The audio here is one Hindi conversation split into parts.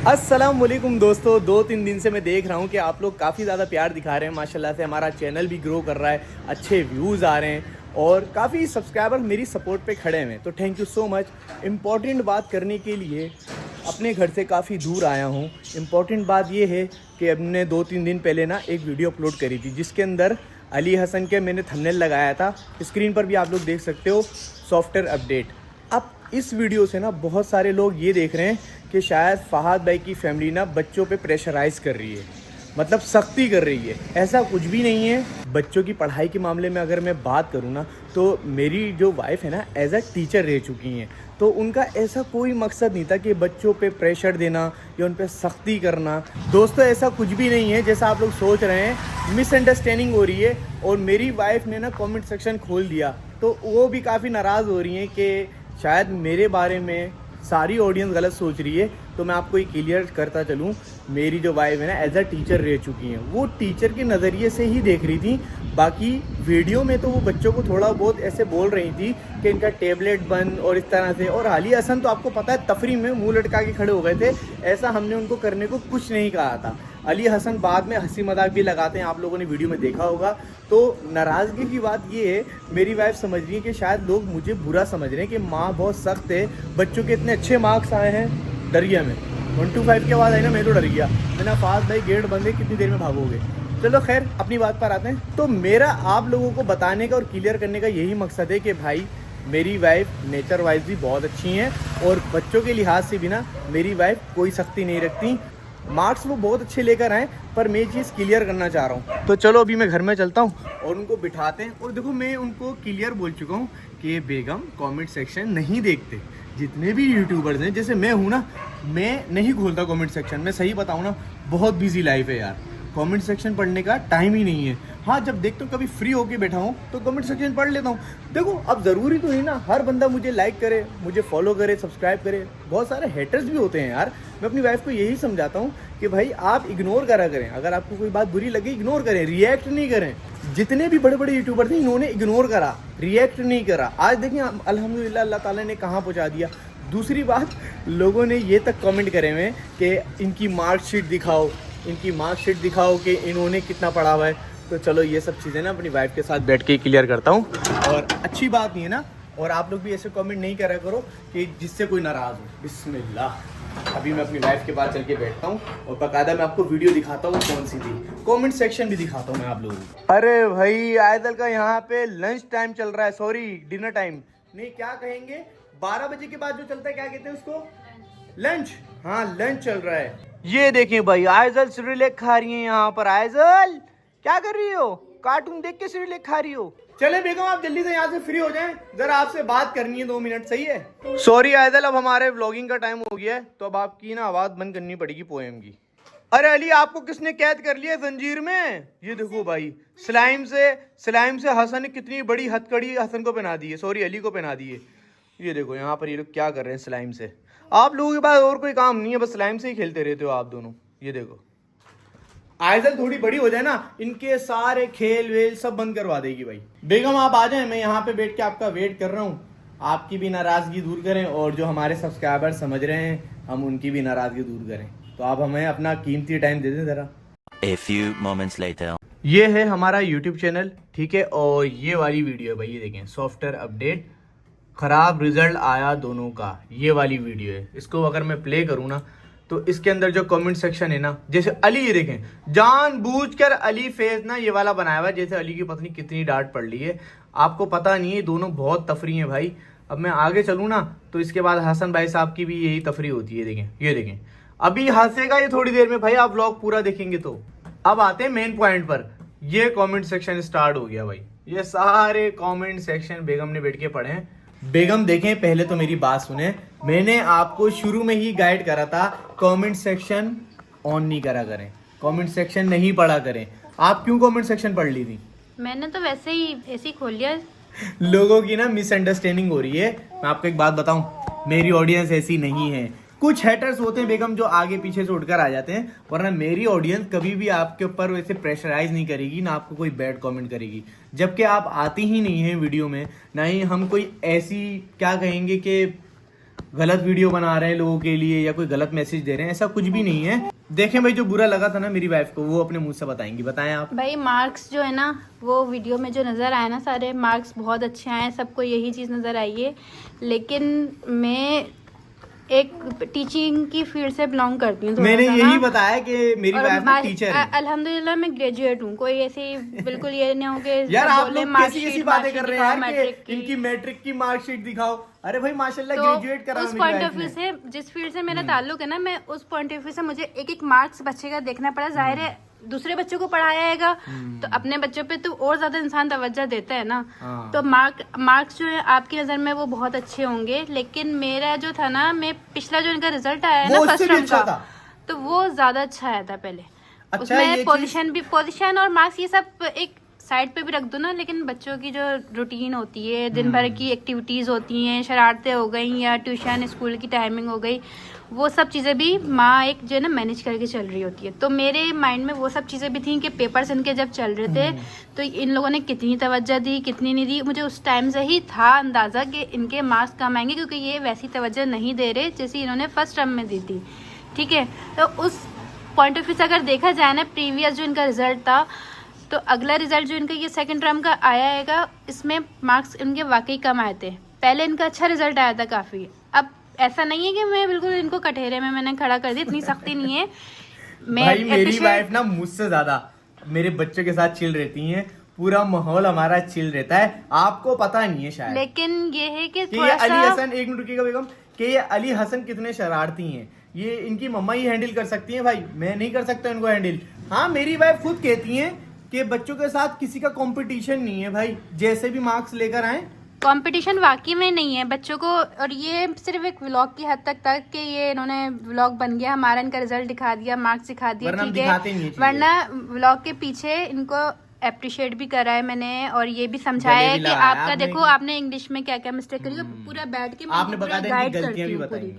अस्सलाम वालेकुम दोस्तों, 2-3 दिन से मैं देख रहा हूँ कि आप लोग काफ़ी ज़्यादा प्यार दिखा रहे हैं। माशाल्लाह से हमारा चैनल भी ग्रो कर रहा है, अच्छे व्यूज़ आ रहे हैं और काफ़ी सब्सक्राइबर मेरी सपोर्ट पे खड़े हैं। तो thank you so much. Important बात करने के लिए अपने घर से काफ़ी दूर आया हूँ। इम्पॉर्टेंट बात ये है कि हमने 2-3 दिन पहले ना एक वीडियो अपलोड करी थी जिसके अंदर अली हसन के मैंने थंबनेल लगाया था। स्क्रीन पर भी आप लोग देख सकते हो, सॉफ्टवेयर अपडेट। अब इस वीडियो से ना बहुत सारे लोग ये देख रहे हैं कि शायद फ़हाद भाई की फैमिली ना बच्चों पे प्रेशराइज कर रही है, मतलब सख्ती कर रही है। ऐसा कुछ भी नहीं है। बच्चों की पढ़ाई के मामले में अगर मैं बात करूँ ना, तो मेरी जो वाइफ है ना एज अ टीचर रह चुकी हैं, तो उनका ऐसा कोई मकसद नहीं था कि बच्चों पे प्रेशर देना या उन पे सख्ती करना। दोस्तों ऐसा कुछ भी नहीं है जैसा आप लोग सोच रहे हैं। मिसअंडरस्टैंडिंग हो रही है और मेरी वाइफ ने ना कमेंट सेक्शन खोल दिया, तो वो भी काफ़ी नाराज़ हो रही हैं कि शायद मेरे बारे में सारी ऑडियंस गलत सोच रही है। तो मैं आपको ये क्लियर करता चलूँ, मेरी जो वाइफ है ना एज अ टीचर रह चुकी हैं, वो टीचर के नज़रिए से ही देख रही थी। बाकी वीडियो में तो वो बच्चों को थोड़ा बहुत ऐसे बोल रही थी कि इनका टेबलेट बंद और इस तरह से। और अली हसन तो आपको पता है तफरी में मुंह लटका के खड़े हो गए थे। ऐसा हमने उनको करने को कुछ नहीं कहा था। अली हसन बाद में हंसी मजाक भी लगाते हैं, आप लोगों ने वीडियो में देखा होगा। तो नाराज़गी की बात ये है, मेरी वाइफ समझ रही है कि शायद लोग मुझे बुरा समझ रहे हैं कि माँ बहुत सख्त है। बच्चों के इतने अच्छे मार्क्स आए हैं, डर गया मैं। 125 के बाद आई ना, मैं तो डर गया। मैंने फ़हाद भाई गेट बंद है, कितनी देर में भागोगे। चलो खैर, अपनी बात पर आते हैं। तो मेरा आप लोगों को बताने का और क्लियर करने का यही मकसद है कि भाई मेरी वाइफ नेचर वाइज भी बहुत अच्छी हैं और बच्चों के लिहाज से भी ना मेरी वाइफ कोई सख्ती नहीं रखती। मार्क्स वो बहुत अच्छे लेकर आए, पर मैं ये चीज़ क्लियर करना चाह रहा हूँ। तो चलो अभी मैं घर में चलता हूँ और उनको बिठाते हैं। और देखो मैं उनको क्लियर बोल चुका हूँ कि बेगम कमेंट सेक्शन नहीं देखते। जितने भी यूट्यूबर्स हैं, जैसे मैं हूँ ना, मैं नहीं खोलता कमेंट सेक्शन। मैं सही बताऊँ ना, बहुत बिजी लाइफ है यार, कमेंट सेक्शन पढ़ने का टाइम ही नहीं है। हाँ, जब देखता हूँ कभी फ्री होके बैठा हूँ तो कमेंट सेक्शन पढ़ लेता हूँ। देखो अब ज़रूरी तो नहीं ना हर बंदा मुझे लाइक करे, मुझे फॉलो करे, सब्सक्राइब करे। बहुत सारे हेटर्स भी होते हैं यार। मैं अपनी वाइफ को यही समझाता हूँ कि भाई आप इग्नोर करा करें। अगर आपको कोई बात बुरी लगे इग्नोर करें, रिएक्ट नहीं करें। जितने भी बड़े बड़े यूट्यूबर थे इन्होंने इग्नोर करा, रिएक्ट नहीं करा। आज देखिए अल्हम्दुलिल्लाह अल्लाह ताला ने कहाँ पहुँचा दिया। दूसरी बात, लोगों ने ये तक कमेंट करे हुए कि इनकी मार्कशीट दिखाओ, इनकी मार्कशीट दिखाओ कि इन्होंने कितना पढ़ा हुआ है। तो चलो ये सब चीज़ें ना अपनी वाइफ के साथ बैठ के क्लियर करता हूँ। और अच्छी बात नहीं है ना, और आप लोग भी ऐसे कमेंट नहीं करा करो कि जिससे कोई नाराज़ हो। बिस्मिल्लाह, अभी मैं अपनी वाइफ के पास चल के बैठता हूँ और बाकायदा मैं आपको वीडियो दिखाता हूँ कौन सी थी, कमेंट सेक्शन भी दिखाता हूँ मैं आप लोगों को। अरे भाई आयदल का यहाँ पे लंच टाइम चल रहा है, सॉरी डिनर टाइम नहीं, क्या कहेंगे 12 बजे के बाद जो चलता है क्या कहते हैं उसको, लंच। हाँ लंच चल रहा है। ये देखें भाई, आयजल सिरिलेक खा रही है यहाँ पर। आयजल क्या कर रही हो, कार्टून देख के सिरिलेक खा रही हो। चले बेगम आप जल्दी से यहाँ से फ्री हो जाएं, जरा आपसे बात करनी है 2 मिनट, सही है। सॉरी आयजल, अब हमारे व्लॉगिंग का टाइम हो गया है, तो अब आपकी ना आवाज बंद करनी पड़ेगी पोएम की। अरे अली, आपको किसने कैद कर लिया जंजीर में। ये देखो भाई, स्लाइम से हसन ने कितनी बड़ी हथकड़ी हसन को पहना दी है, सॉरी अली को पहना दी है। ये देखो यहाँ पर ये लोग क्या कर रहे हैं स्लाइम से। आप लोगों के पास और कोई काम नहीं है, बस स्लाइम से ही खेलते रहते हो आप दोनों। ये देखो, आयजल थोड़ी बड़ी हो जाए ना, इनके सारे खेल वेल सब बंद करवा देगी भाई। बेगम आप आ जाएं, मैं यहाँ पे बैठ के आपका वेट कर रहा हूँ। आपकी भी नाराजगी दूर करें और जो हमारे सब्सक्राइबर समझ रहे हैं हम उनकी भी नाराजगी दूर करें। तो आप हमें अपना कीमती टाइम दे दें जरा। A few moments later. ये है हमारा यूट्यूब चैनल, ठीक है। और ये वाली वीडियो है भाई, ये देखें सॉफ्टवेयर अपडेट, खराब रिजल्ट आया दोनों का, ये वाली वीडियो है। इसको अगर मैं प्ले करूँ ना, तो इसके अंदर जो कमेंट सेक्शन है ना, जैसे अली, ये देखें जानबूझकर अली फेस ना ये वाला बनाया हुआ है, जैसे अली की पत्नी कितनी डांट पड़ ली है। आपको पता नहीं है, दोनों बहुत तफरी हैं भाई। अब मैं आगे चलूँ ना, तो इसके बाद हसन भाई साहब की भी यही तफरी होती है। देखें, ये देखें, अभी हंसेगा ये थोड़ी देर में भाई, आप व्लॉग पूरा देखेंगे तो। अब आते हैं मेन पॉइंट पर। ये कमेंट सेक्शन स्टार्ट हो गया भाई, ये सारे कमेंट सेक्शन बेगम ने बैठ के पढ़े हैं। बेगम देखें, पहले तो मेरी बात सुने, मैंने आपको शुरू में ही गाइड करा था कमेंट सेक्शन ऑन नहीं करा करें, कमेंट सेक्शन नहीं पढ़ा करें। आप क्यों कमेंट सेक्शन पढ़ ली थी? मैंने तो ऐसे ही खोल लिया। लोगों की ना मिसअंडरस्टैंडिंग हो रही है। मैं आपको एक बात बताऊं, मेरी ऑडियंस ऐसी नहीं है। कुछ हेटर्स होते हैं बेगम जो आगे पीछे से उठकर आ जाते हैं, वरना मेरी ऑडियंस कभी भी आपके ऊपर वैसे प्रेशराइज नहीं करेगी, ना आपको कोई बैड कमेंट करेगी। जबकि आप आती ही नहीं है वीडियो में, ना ही हम कोई ऐसी क्या कहेंगे कि गलत वीडियो बना रहे हैं लोगों के लिए या कोई गलत मैसेज दे रहे हैं, ऐसा कुछ भी नहीं है। देखें भाई, जो बुरा लगा था ना मेरी वाइफ को, वो अपने मुंह से बताएंगी। बताएं आप। भाई मार्क्स जो है ना, वो वीडियो में जो नज़र आए ना, सारे मार्क्स बहुत अच्छे आए, सबको यही चीज़ नज़र आई है। लेकिन मैं एक टीचिंग की फील्ड से बिलोंग करती हूँ। मैंने यही बताया कि मेरी वाइफ टीचर है। अल्हम्दुलिल्लाह मैं ग्रेजुएट हूँ। कोई ऐसे बिल्कुल ये नहीं हो कि यार आप लोग कैसी बातें कर रहे हैं यार कि इनकी मैट्रिक की मार्कशीट दिखाओ। अरे भाई माशाल्लाह ग्रेजुएट करा उस पॉइंट ऑफ व्यू से, जिस फील्ड से मेरा ताल्लुक है ना, मैं उस पॉइंट ऑफ व्यू से मुझे एक एक मार्क्स बच्चे का देखना पड़ा। जाहिर है दूसरे बच्चों को पढ़ाया जाएगा तो अपने बच्चों पे तो और ज्यादा इंसान तवज्जो देता है ना। तो मार्क्स जो है आपकी नजर में वो बहुत अच्छे होंगे, लेकिन मेरा जो था ना, मैं पिछला जो इनका रिजल्ट आया है ना फर्स्ट टर्म का, तो वो ज्यादा अच्छा आया था पहले। उसमें पोजीशन और मार्क्स ये सब एक साइड पे भी रख दो ना, लेकिन बच्चों की जो रूटीन होती है, दिन भर की एक्टिविटीज होती हैं, शरारतें हो गई या ट्यूशन स्कूल की टाइमिंग हो गई, वो सब चीज़ें भी माँ एक जो है ना मैनेज करके चल रही होती है। तो मेरे माइंड में वो सब चीज़ें भी थी कि पेपर्स इनके जब चल रहे थे तो इन लोगों ने कितनी तवज्जो दी, कितनी नहीं दी। मुझे उस टाइम से ही था अंदाज़ा कि इनके मार्क्स कम आएंगे, क्योंकि ये वैसी तवज्जो नहीं दे रहे जैसी इन्होंने फर्स्ट टर्म में दी थी। ठीक है, तो उस पॉइंट ऑफ व्यू से अगर देखा जाए ना, प्रीवियस जो इनका रिजल्ट था, तो अगला रिजल्ट जो इनका ये सेकंड टर्म का आएगा, इसमें मार्क्स इनके वाकई कम आए थे। पहले इनका अच्छा रिजल्ट आया था काफ़ी। अब ऐसा नहीं है कि मैं बिल्कुल इनको कटहरे में मैंने खड़ा कर दी, इतनी सख्ती नहीं है। भाई मेरी वाइफ ना मुझसे ज्यादा मेरे बच्चों के साथ चिल रहती हैं, पूरा माहौल हमारा चिल रहता है, आपको पता नहीं है शायद। लेकिन ये है कि ये अली हसन, एक मिनट रुकिएगा बेगम, कि ये अली हसन कितने शरारती हैं, ये इनकी मम्मा ही हैंडल कर सकती हैं भाई, मैं नहीं कर सकता इनको हैंडल। हाँ मेरी वाइफ खुद कहती है कि बच्चों के साथ किसी का कंपटीशन नहीं है भाई, जैसे भी मार्क्स लेकर आए। कंपटीशन वाकई में नहीं है बच्चों को, और ये सिर्फ एक व्लॉग की हद तक कि ये इन्होंने व्लॉग बन गया, हमारा इनका रिजल्ट दिखा दिया, मार्क्स दिखा दिया, ठीक है, वरना व्लॉग के पीछे इनको अप्रिशिएट भी करा है मैंने, और ये भी समझाया है कि आपका देखो आपने इंग्लिश में क्या क्या मिस्टेक करी, पूरा बैठ के आपने गाइड करती हूँ पूरी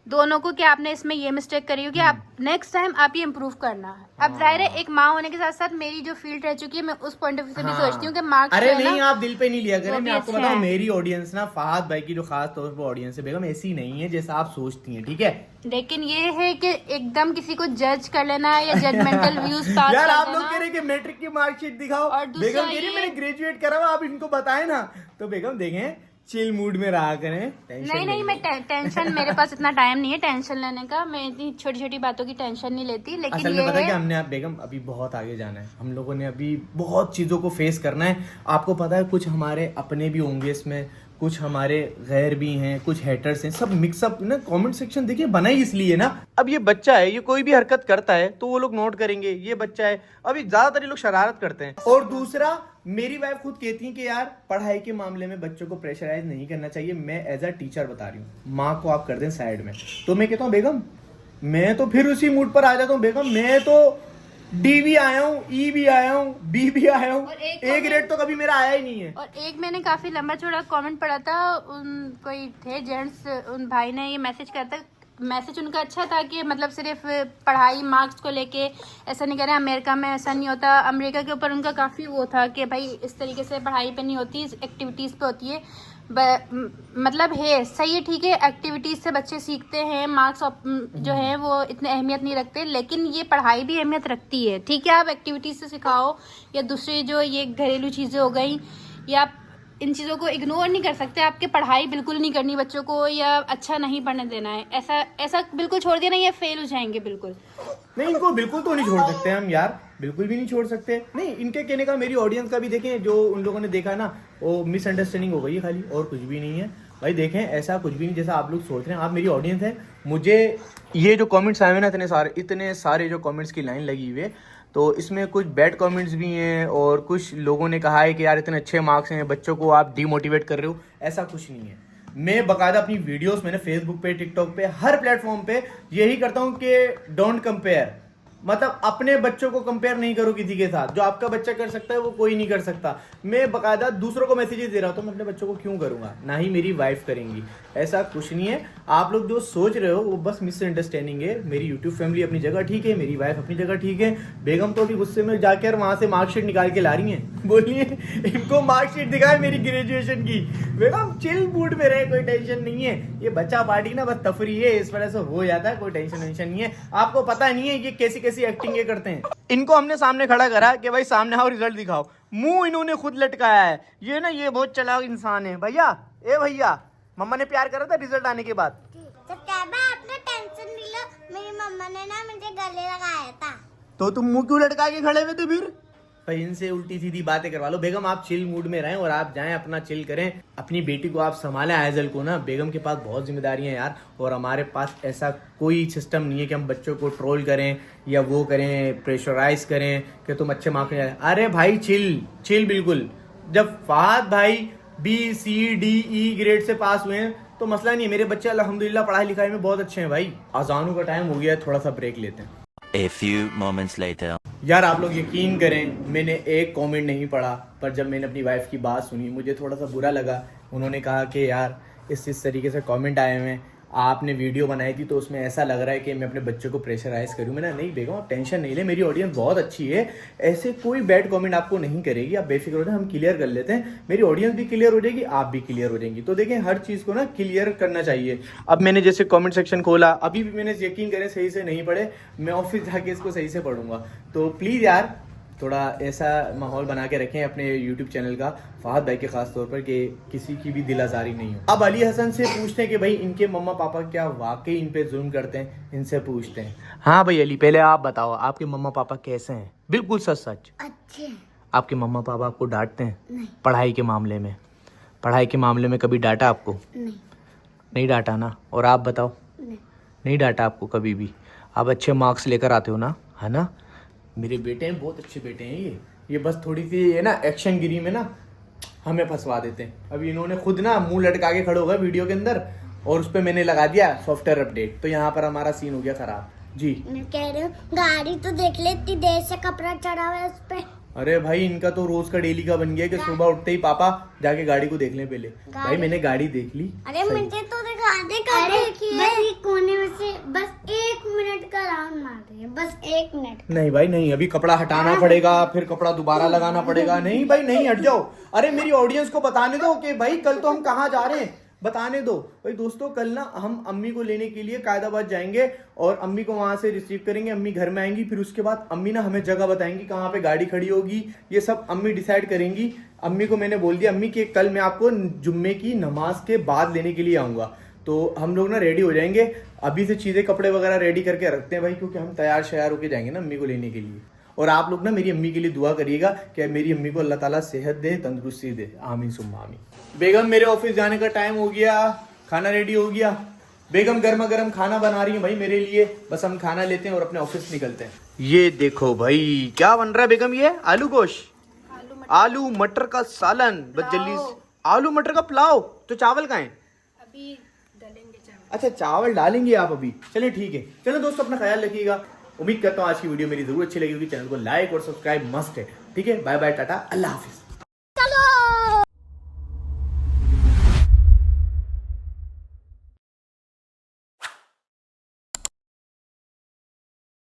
दोनों को कि आपने इसमें ये मिस्टेक करी हो कि आप नेक्स्ट टाइम आप ये इम्प्रूव करना है। अब जाहिर है एक माँ होने के साथ साथ मेरी जो फील्ड रह चुकी है, मैं उस पॉइंट ऑफ व्यू से भी सोचती हूँ कि मार्क्स, अरे नहीं आप दिल पे नहीं लिया करें। मैं आपको बताऊँ मेरी ऑडियंस ना, फहद भाई की जो खास तौर पर ऑडियंस है बेगम, ऐसी नहीं है जैसा आप सोचती हैं, ठीक है। लेकिन ये है कि एकदम किसी को जज कर लेना या जजमेंटल व्यूज पास यार आप लोग कह रहे कि मैट्रिक की मार्कशीट दिखाओ, और बेगम कह रही मैंने ग्रेजुएट करा हुआ, आप इनको बताए ना। तो बेगम देखें चिल मूड में रहा करें, नहीं मैं टेंशन मेरे पास इतना टाइम नहीं है टेंशन लेने का, मैं इतनी छोटी छोटी बातों की टेंशन नहीं लेती। लेकिन असल में पता है कि हमने बेगम अभी बहुत आगे जाना है, हम लोगों ने अभी बहुत चीज़ों को फेस करना है। आपको पता है कुछ हमारे अपने भी होंगे इसमें, कुछ हमारे गैर भी हैं, कुछ हेटर्स हैं, सब मिक्सअप ना। कमेंट सेक्शन देखिए बना ही इसलिए ना, अब ये बच्चा है, ये कोई भी हरकत करता है तो वो लोग नोट करेंगे ये बच्चा है। अभी ज्यादातर ये लोग शरारत करते हैं। और दूसरा मेरी वाइफ खुद कहती है कि यार पढ़ाई के मामले में बच्चों को प्रेशराइज नहीं करना चाहिए। मैं एज अ टीचर बता रही हूँ, माँ को आप कर दें साइड में। तो मैं कहता हूँ बेगम, मैं तो फिर उसी मूड पर आ जाता हूँ बेगम, मैं तो डी भी आया हूँ, ई भी आया हूँ, बी भी आया हूँ, एक ग्रेड तो कभी मेरा आया ही नहीं है। और एक मैंने काफी लंबा चौड़ा कमेंट पढ़ा था, उन कोई थे जेंट्स, उन भाई ने ये मैसेज करता, मैसेज उनका अच्छा था कि मतलब सिर्फ पढ़ाई मार्क्स को लेके ऐसा नहीं करें, अमेरिका में ऐसा नहीं होता। अमेरिका के ऊपर उनका काफ़ी वो था कि भाई इस तरीके से पढ़ाई पे नहीं होती, एक्टिविटीज़ पे होती है। मतलब है सही है, ठीक है, एक्टिविटीज़ से बच्चे सीखते हैं, मार्क्स जो है वो इतने अहमियत नहीं रखते, लेकिन ये पढ़ाई भी अहमियत रखती है। ठीक है, आप एक्टिविटीज़ से सिखाओ या दूसरी जो ये घरेलू चीज़ें हो गई, या आप इन चीज़ों को इग्नोर नहीं कर सकते। आपके पढ़ाई बिल्कुल नहीं करनी बच्चों को, या अच्छा नहीं पढ़ने देना है, ऐसा बिल्कुल छोड़ दिया नहीं, ये फेल हो जाएंगे बिल्कुल नहीं। इनको बिल्कुल तो नहीं छोड़ सकते हम यार, बिल्कुल भी नहीं छोड़ सकते। नहीं इनके कहने का मेरी ऑडियंस का भी देखें, जो उन लोगों ने देखा ना वो मिसअंडरस्टैंडिंग हो गई है खाली, और कुछ भी नहीं है भाई। देखें ऐसा कुछ भी नहीं जैसा आप लोग सोच रहे हैं। आप मेरी ऑडियंस है, मुझे ये जो कमेंट्स आए हुए ना, इतने सारे जो कमेंट्स की लाइन लगी हुई है, तो इसमें कुछ बैड कमेंट्स भी हैं, और कुछ लोगों ने कहा है कि यार इतने अच्छे मार्क्स हैं, बच्चों को आप डीमोटिवेट कर रहे हो। ऐसा कुछ नहीं है। मैं बाकायदा अपनी वीडियोस मैंने फेसबुक पे, टिकटॉक पे, हर प्लेटफॉर्म पे यही करता हूँ कि डोंट कंपेयर। मतलब अपने बच्चों को कंपेयर नहीं करो किसी के साथ। जो आपका बच्चा कर सकता है वो कोई नहीं कर सकता। मैं बकायदा दूसरों को मैसेजेस दे रहा हूँ तो मैं अपने बच्चों को क्यों करूंगा, ना ही मेरी वाइफ करेंगी। ऐसा कुछ नहीं है। आप लोग जो सोच रहे हो वो बस मिसअंडरस्टैंडिंग है। मेरी यूट्यूब फैमिली अपनी जगह ठीक है, मेरी वाइफ अपनी जगह ठीक है। बेगम तो अभी गुस्से में जाकर वहां से मार्कशीट निकाल के ला रही है। बोलिए इनको मार्कशीट दिखाए मेरी ग्रेजुएशन की। बेगम चिल मूड में रहे, कोई टेंशन नहीं है। ये बच्चा पार्टी ना बस तफरी है, इस वजह से हो जाता है, कोई टेंशन नहीं है। आपको पता नहीं है ये कैसी कैसी एक्टिंग ये करते हैं। इनको हमने सामने खड़ा करा कि भाई सामने आओ रिजल्ट दिखाओ, मुंह इन्होंने खुद लटकाया है। ये ना ये बहुत चालाक इंसान है। भैया ए भैया, मम्मा ने प्यार करा था रिजल्ट आने के बाद। आपने टेंशन नहीं लो, मेरी मम्मा ने ना मुझे गले लगाया था। तो तुम मुंह क्यों लटका के खड़े हुए थे फिर? भाई इनसे उल्टी सीधी बातें करवा लो। बेगम आप चिल मूड में रहें और आप जाएं अपना चिल करें। अपनी बेटी को आप संभालें। आयजल को ना, बेगम के पास बहुत जिम्मेदारियां हैं यार, और हमारे पास ऐसा कोई सिस्टम नहीं है कि हम बच्चों को ट्रोल करें या वो करें, प्रेशराइज करें कि तुम अच्छे मार्क्स ले आए। अरे भाई चिल बिल्कुल। जब फहद भाई BCDE ग्रेड से पास हुए हैं तो मसला नहीं है। मेरे बच्चे अल्हम्दुलिल्लाह पढ़ाई लिखाई में बहुत अच्छे हैं भाई। अजानों का टाइम हो गया है, थोड़ा सा ब्रेक लेते हैं। A few moments later. यार आप लोग यकीन करें, मैंने एक कमेंट नहीं पढ़ा, पर जब मैंने अपनी वाइफ की बात सुनी मुझे थोड़ा सा बुरा लगा। उन्होंने कहा कि यार इस तरीके से कमेंट आए हुए हैं, आपने वीडियो बनाई थी तो उसमें ऐसा लग रहा है कि मैं अपने बच्चों को प्रेशराइज करूँ। मैंने नहीं बेगम आप टेंशन नहीं ले, मेरी ऑडियंस बहुत अच्छी है, ऐसे कोई बैड कमेंट आपको नहीं करेगी, आप बेफिक्र हो जाए। हम क्लियर कर लेते हैं, मेरी ऑडियंस भी क्लियर हो जाएगी, आप भी क्लियर हो जाएंगी। तो देखें हर चीज़ को ना क्लियर करना चाहिए। अब मैंने जैसे कमेंट सेक्शन खोला, अभी भी मैंने यकीन करें सही से नहीं पढ़े, मैं ऑफिस जाके इसको सही से पढ़ूंगा। तो प्लीज़ यार थोड़ा ऐसा माहौल बना के रखें अपने YouTube चैनल का, फहद भाई के खास तौर पर, कि किसी की भी दिल आज़ारी नहीं हो। अब अली हसन से पूछते हैं कि भाई इनके मम्मा पापा क्या वाकई इन पे जुल्म करते हैं, इनसे पूछते हैं। हाँ भाई अली, पहले आप बताओ आपके मम्मा पापा कैसे हैं? बिल्कुल सच। अच्छे। आपके मम्मा पापा आपको डांटते हैं? नहीं। पढ़ाई के मामले में? पढ़ाई के मामले में कभी डांटा आपको? नहीं डांटा ना। और आप बताओ? नहीं डांटा आपको कभी भी? आप अच्छे मार्क्स लेकर आते हो ना, है ना? मेरे बेटे हैं, बहुत अच्छे बेटे हैं ये बस थोड़ी सी है ना एक्शन गिरी में ना हमें फंसवा देते हैं। अभी इन्होंने खुद ना मुंह लटका के खड़े हो गए वीडियो के अंदर, और उस पर मैंने लगा दिया सॉफ्टवेयर अपडेट, तो यहाँ पर हमारा सीन हो गया खराब जी। मैं कह रही हूँ गाड़ी तो देख ले, इतनी देर से कपड़ा चढ़ा हुआ है उस पे। अरे भाई इनका तो रोज का डेली का बन गया कि सुबह उठते ही पापा जाके गाड़ी को देख लें पहले। भाई मैंने गाड़ी देख ली। अरे मुझे तो दिखा दे, बस ये कोने में से बस 1 मिनट का राउंड मार रही है, बस 1 मिनट। नहीं भाई नहीं, अभी कपड़ा हटाना पड़ेगा, फिर कपड़ा दोबारा लगाना पड़ेगा। नहीं भाई नहीं, हट जाओ। अरे मेरी ऑडियंस को बताने दो कि भाई कल तो हम कहाँ जा रहे हैं, बताने दो भाई। दोस्तों कल ना हम अम्मी को लेने के लिए कायदाबाद जाएंगे और अम्मी को वहां से रिसीव करेंगे। अम्मी घर में आएंगी, फिर उसके बाद अम्मी ना हमें जगह बताएंगी कहाँ पे गाड़ी खड़ी होगी, ये सब अम्मी डिसाइड करेंगी। अम्मी को मैंने बोल दिया अम्मी कि कल मैं आपको जुम्मे की नमाज के बाद लेने के लिए आऊँगा। तो हम लोग ना रेडी हो जाएंगे, अभी से चीज़ें कपड़े वगैरह रेडी करके रखते हैं भाई, क्योंकि हम तैयार श्यार होके जाएंगे ना अम्मी को लेने के लिए। और आप लोग ना मेरी अम्मी के लिए दुआ करिएगा कि मेरी अम्मी को अल्लाह ताला सेहत दे, तंदुरुस्ती दे, आमीन सुम्मा आमीन। बेगम मेरे ऑफिस जाने का टाइम हो गया, खाना रेडी हो गया। बेगम गर्मा गर्म खाना बना रही है भाई मेरे लिए, बस हम खाना लेते हैं और अपने ऑफिस निकलते हैं। ये देखो भाई क्या बन रहा है बेगम, ये आलू गोश्त, आलू मटर का सालन, बस जल्दी। आलू मटर का पुलाव। तो चावल कहाँ है? अभी डालेंगे चावल। अच्छा चावल डालेंगे आप अभी, चलिए ठीक है। चलो दोस्तों अपना ख्याल रखिएगा। उम्मीद करता हूँ आज की वीडियो मेरी जरूर अच्छी लगी होगी। चैनल को लाइक और सब्सक्राइब मस्ट है, ठीक है। बाय बाय, टाटा, अल्लाह हाफिज।